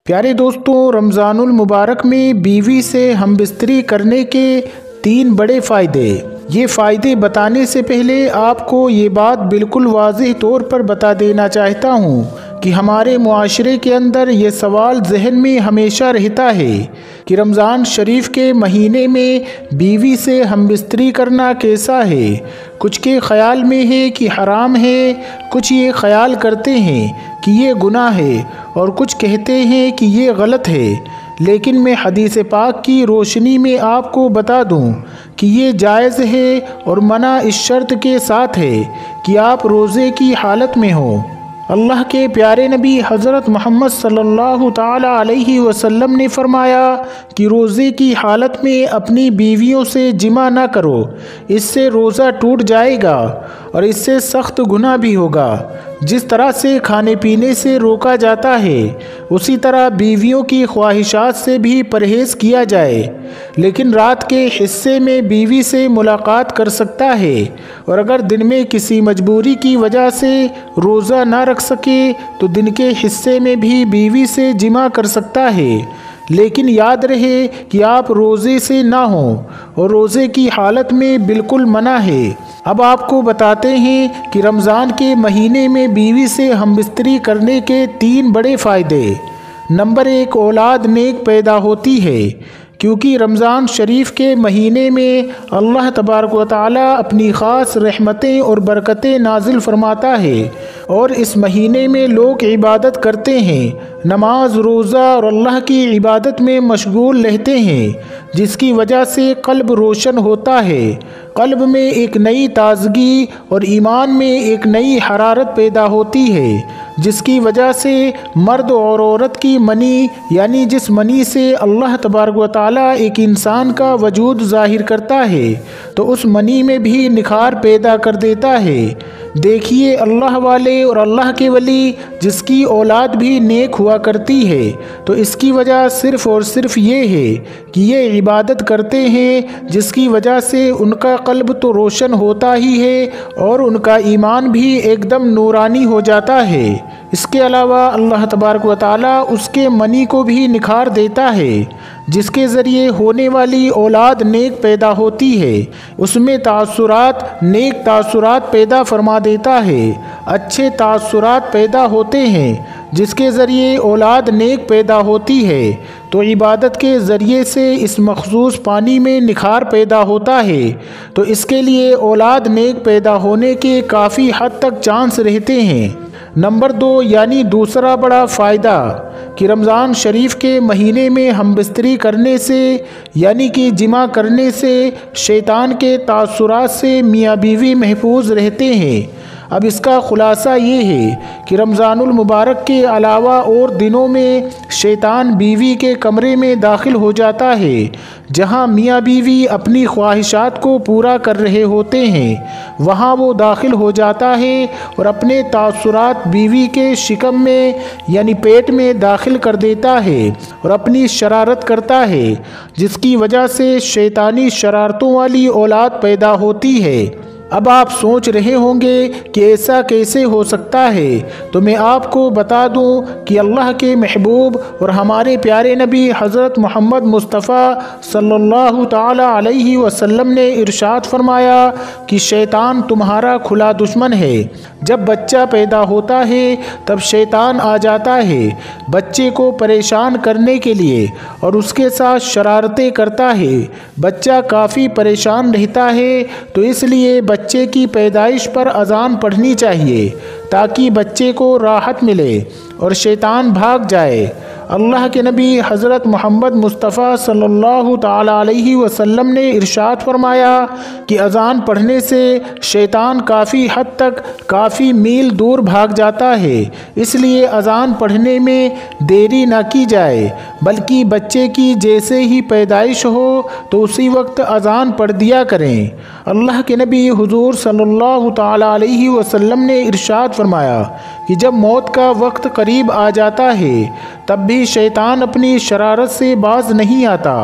پیارے دوستوں، رمضان المبارک میں بیوی سے ہم بستری کرنے کے 3 بڑے فائدے۔ یہ فائدے بتانے سے پہلے آپ کو یہ بات بالکل واضح طور پر بتا دینا چاہتا ہوں کہ ہمارے معاشرے کے اندر یہ سوال ذہن میں ہمیشہ رہتا ہے کہ رمضان شریف کے مہینے میں بیوی سے ہم بستری کرنا کیسا ہے۔ کچھ کے خیال میں ہے کہ حرام ہے، کچھ یہ خیال کرتے ہیں کہ یہ گناہ ہے، اور کچھ کہتے ہیں کہ یہ غلط ہے۔ لیکن میں حدیث پاک کی روشنی میں آپ کو بتا دوں کہ یہ جائز ہے، اور منع اس شرط کے ساتھ ہے کہ آپ روزے کی حالت میں ہوں۔ اللہ کے پیارے نبی حضرت محمد صلی اللہ تعالی علیہ وسلم نے فرمایا کہ روزے کی حالت میں اپنی بیویوں سے جمع نہ کرو، اس سے روزہ ٹوٹ جائے گا اور اس سے سخت گناہ بھی ہوگا۔ جس طرح سے کھانے پینے سے روکا جاتا ہے، اسی طرح بیویوں کی خواہشات سے بھی پرہیز کیا جائے۔ لیکن رات کے حصے میں بیوی سے ملاقات کر سکتا ہے، اور اگر دن میں کسی مجبوری کی وجہ سے روزہ نہ رکھ سکے تو دن کے حصے میں بھی بیوی سے جمع کر سکتا ہے۔ لیکن یاد رہے کہ آپ روزے سے نہ ہوں، اور روزے کی حالت میں بالکل منع ہے۔ اب آپ کو بتاتے ہیں کہ رمضان کے مہینے میں بیوی سے ہم بستری کرنے کے 3 بڑے فائدے۔ نمبر 1، اولاد نیک پیدا ہوتی ہے، کیونکہ رمضان شریف کے مہینے میں اللہ تبارک و تعالی اپنی خاص رحمتیں اور برکتیں نازل فرماتا ہے، اور اس مہینے میں لوگ عبادت کرتے ہیں، نماز، روزہ اور اللہ کی عبادت میں مشغول رہتے ہیں، جس کی وجہ سے قلب روشن ہوتا ہے۔ قلب میں ایک نئی تازگی اور ایمان میں ایک نئی حرارت پیدا ہوتی ہے، جس کی وجہ سے مرد اور عورت کی منی، یعنی جس منی سے اللہ تبارک و تعالیٰ ایک انسان کا وجود ظاہر کرتا ہے، تو اس منی میں بھی نکھار پیدا کر دیتا ہے۔ دیکھیے، اللہ والے اور اللہ کے ولی جس کی اولاد بھی نیک ہوا کرتی ہے، تو اس کی وجہ صرف اور صرف یہ ہے کہ یہ عبادت کرتے ہیں، جس کی وجہ سے ان کا قلب تو روشن ہوتا ہی ہے، اور ان کا ایمان بھی ایک دم نورانی ہو جاتا ہے۔ اس کے علاوہ اللہ تبارک و تعالیٰ اس کے منی کو بھی نکھار دیتا ہے، جس کے ذریعے ہونے والی اولاد نیک پیدا ہوتی ہے۔ اس میں تاثرات، نیک تاثرات پیدا فرما دیتا ہے، اچھے تاثرات پیدا ہوتے ہیں، جس کے ذریعے اولاد نیک پیدا ہوتی ہے، تو عبادت کے ذریعے سے اس مخصوص پانی میں نکھار پیدا ہوتا ہے، تو اس کے لیے اولاد نیک پیدا ہونے کے کافی حد تک چانس رہتے ہیں۔ نمبر 2، یعنی دوسرا بڑا فائدہ، کہ رمضان شریف کے مہینے میں ہم بستری کرنے سے، یعنی کہ جمع کرنے سے، شیطان کے تاثرات سے میاں بیوی محفوظ رہتے ہیں۔ اب اس کا خلاصہ یہ ہے کہ رمضان المبارک کے علاوہ اور دنوں میں شیطان بیوی کے کمرے میں داخل ہو جاتا ہے، جہاں میاں بیوی اپنی خواہشات کو پورا کر رہے ہوتے ہیں، وہاں وہ داخل ہو جاتا ہے اور اپنے تاثرات بیوی کے شکم میں، یعنی پیٹ میں داخل کر دیتا ہے، اور اپنی شرارت کرتا ہے، جس کی وجہ سے شیطانی شرارتوں والی اولاد پیدا ہوتی ہے۔ اب آپ سوچ رہے ہوں گے کہ ایسا کیسے ہو سکتا ہے، تو میں آپ کو بتا دوں کہ اللہ کے محبوب اور ہمارے پیارے نبی حضرت محمد مصطفیٰ صلی اللہ تعالی علیہ وسلم نے ارشاد فرمایا کہ شیطان تمہارا کھلا دشمن ہے۔ جب بچہ پیدا ہوتا ہے تب شیطان آ جاتا ہے بچے کو پریشان کرنے کے لیے، اور اس کے ساتھ شرارتیں کرتا ہے۔ بچہ کافی پریشان رہتا ہے، تو اس لیے بچے کی پیدائش پر اذان پڑھنی چاہیے، تاکہ بچے کو راحت ملے اور شیطان بھاگ جائے۔ اللہ کے نبی حضرت محمد مصطفیٰ صلی اللہ تعالی علیہ وسلم نے ارشاد فرمایا کہ اذان پڑھنے سے شیطان کافی حد تک، کافی میل دور بھاگ جاتا ہے، اس لیے اذان پڑھنے میں دیری نہ کی جائے، بلکہ بچے کی جیسے ہی پیدائش ہو تو اسی وقت اذان پڑھ دیا کریں۔ اللہ کے نبی حضور صلی اللہ تعالی علیہ وسلم نے ارشاد فرمایا کہ جب موت کا وقت قریب آ جاتا ہے تب بھی شیطان اپنی شرارت سے باز نہیں آتا،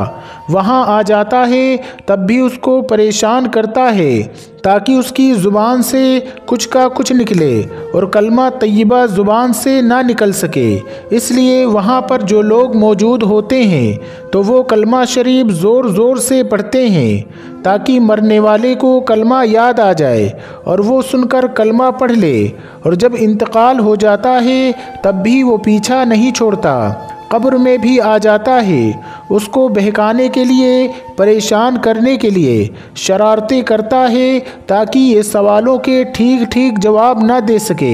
وہاں آ جاتا ہے تب بھی اس کو پریشان کرتا ہے، تاکہ اس کی زبان سے کچھ کا کچھ نکلے اور کلمہ طیبہ زبان سے نہ نکل سکے، اس لیے وہاں پر جو لوگ موجود ہوتے ہیں تو وہ کلمہ شریف زور زور سے پڑھتے ہیں تاکہ مرنے والے کو کلمہ یاد آ جائے اور وہ سن کر کلمہ پڑھ لے، اور جب انتقال ہو جاتا ہے تب بھی وہ پیچھا نہیں چھوڑتا، قبر میں بھی آ جاتا ہے، اس کو بہکانے کے لیے، پریشان کرنے کے لیے شرارتیں کرتا ہے تاکہ یہ سوالوں کے ٹھیک ٹھیک جواب نہ دے سکے۔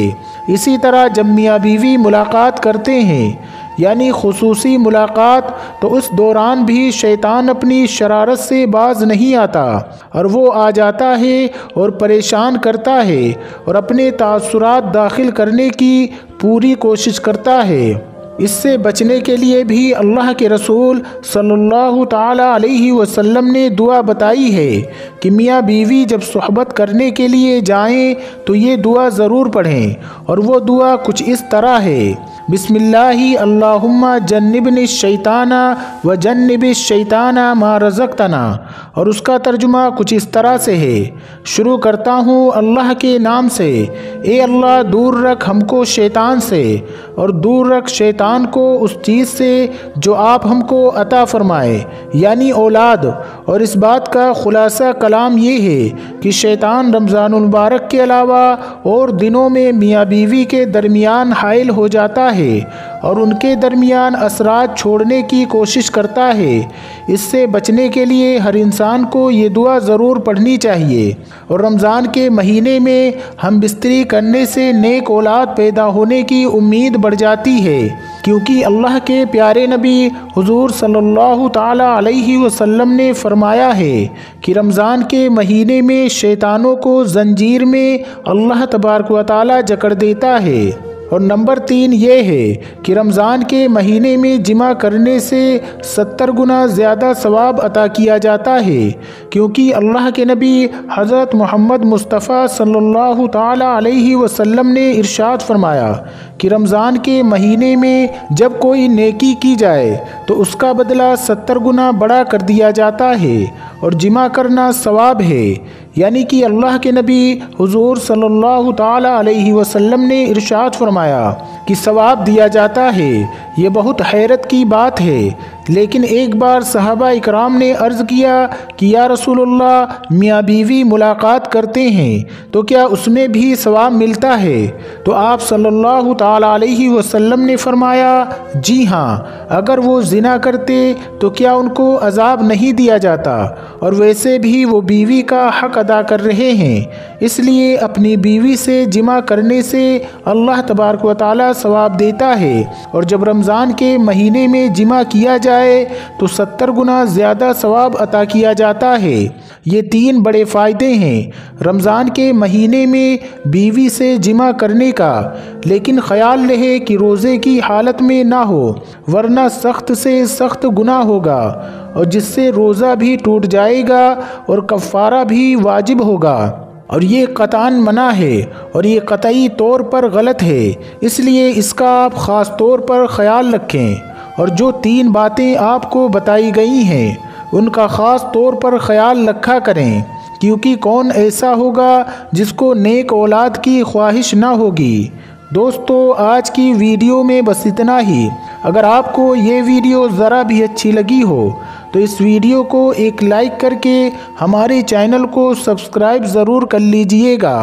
اسی طرح جب میاں بیوی ملاقات کرتے ہیں یعنی خصوصی ملاقات، تو اس دوران بھی شیطان اپنی شرارت سے باز نہیں آتا اور وہ آ جاتا ہے اور پریشان کرتا ہے اور اپنے تاثرات داخل کرنے کی پوری کوشش کرتا ہے۔ اس سے بچنے کے لیے بھی اللہ کے رسول صلی اللہ تعالیٰ علیہ وسلم نے دعا بتائی ہے کہ میاں بیوی جب صحبت کرنے کے لیے جائیں تو یہ دعا ضرور پڑھیں، اور وہ دعا کچھ اس طرح ہے: بسم اللہ اللہم جنبنی الشیطان و جنب الشیطان ما رزقتنا، اور اس کا ترجمہ کچھ اس طرح سے ہے: شروع کرتا ہوں اللہ کے نام سے، اے اللہ دور رکھ ہم کو شیطان سے، اور دور رکھ شیطان کو اس چیز سے جو آپ ہم کو عطا فرمائے یعنی اولاد۔ اور اس بات کا خلاصہ کلام یہ ہے کہ شیطان رمضان المبارک کے علاوہ اور دنوں میں میاں بیوی کے درمیان حائل ہو جاتا ہے اور ان کے درمیان اثرات چھوڑنے کی کوشش کرتا ہے۔ اس سے بچنے کے لیے ہر انسان کو یہ دعا ضرور پڑھنی چاہیے، اور رمضان کے مہینے میں ہم بستری کرنے سے نیک اولاد پیدا ہونے کی امید بڑھ جاتی ہے، کیونکہ اللہ کے پیارے نبی حضور صلی اللہ تعالیٰ علیہ وسلم نے فرمایا ہے کہ رمضان کے مہینے میں شیطانوں کو زنجیر میں اللہ تبارک و تعالیٰ جکڑ دیتا ہے۔ اور نمبر 3 یہ ہے کہ رمضان کے مہینے میں جمع کرنے سے 70 گنا زیادہ ثواب عطا کیا جاتا ہے، کیونکہ اللہ کے نبی حضرت محمد مصطفیٰ صلی اللہ تعالیٰ علیہ وسلم نے ارشاد فرمایا کہ رمضان کے مہینے میں جب کوئی نیکی کی جائے تو اس کا بدلہ 70 گنا بڑا کر دیا جاتا ہے، اور جمع کرنا ثواب ہے، یعنی کہ اللہ کے نبی حضور صلی اللہ تعالیٰ علیہ وسلم نے ارشاد فرمایا کہ ثواب دیا جاتا ہے۔ یہ بہت حیرت کی بات ہے، لیکن ایک بار صحابہ اکرام نے عرض کیا کہ یا رسول اللہ، میاں بیوی ملاقات کرتے ہیں تو کیا اس میں بھی ثواب ملتا ہے؟ تو آپ صلی اللہ تعالیٰ علیہ وسلم نے فرمایا جی ہاں، اگر وہ زنا کرتے تو کیا ان کو عذاب نہیں دیا جاتا؟ اور ویسے بھی وہ بیوی کا حق ادا کر رہے ہیں، اس لیے اپنی بیوی سے جمع کرنے سے اللہ تبارک و تعالیٰ ثواب دیتا ہے، اور جب رمضان کے مہینے میں جمع کیا جائے تو 70 گنا زیادہ ثواب عطا کیا جاتا ہے۔ یہ 3 بڑے فائدے ہیں رمضان کے مہینے میں بیوی سے جمع کرنے کا، لیکن خیال رہے کہ روزے کی حالت میں نہ ہو، ورنہ سخت سے سخت گناہ ہوگا، اور جس سے روزہ بھی ٹوٹ جائے گا اور کفارہ بھی واجب ہوگا، اور یہ قطعاً منع ہے، اور یہ قطعی طور پر غلط ہے، اس لیے اس کا آپ خاص طور پر خیال رکھیں، اور جو 3 باتیں آپ کو بتائی گئی ہیں ان کا خاص طور پر خیال رکھا کریں، کیونکہ کون ایسا ہوگا جس کو نیک اولاد کی خواہش نہ ہوگی۔ دوستو، آج کی ویڈیو میں بس اتنا ہی۔ اگر آپ کو یہ ویڈیو ذرا بھی اچھی لگی ہو تو اس ویڈیو کو ایک لائک کر کے ہمارے چینل کو سبسکرائب ضرور کر لیجئے گا۔